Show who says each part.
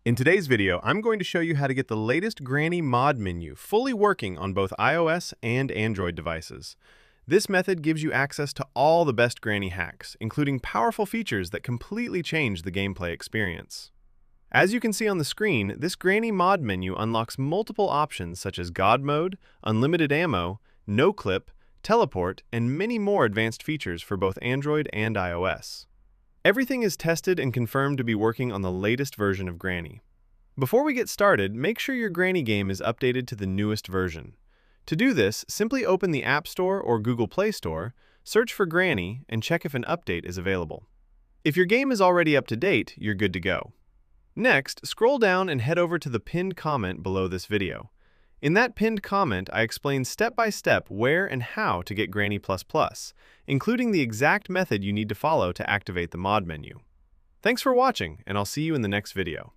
Speaker 1: In today's video, I'm going to show you how to get the latest Granny mod menu fully working on both iOS and Android devices. This method gives you access to all the best Granny hacks, including powerful features that completely change the gameplay experience. As you can see on the screen, this Granny mod menu unlocks multiple options such as God Mode, Unlimited Ammo, No Clip, Teleport, and many more advanced features for both Android and iOS. Everything is tested and confirmed to be working on the latest version of Granny. Before we get started, make sure your Granny game is updated to the newest version. To do this, simply open the App Store or Google Play Store, search for Granny, and check if an update is available. If your game is already up to date, you're good to go. Next, scroll down and head over to the pinned comment below this video. In that pinned comment, I explain step-by-step where and how to get Granny++, including the exact method you need to follow to activate the mod menu. Thanks for watching, and I'll see you in the next video.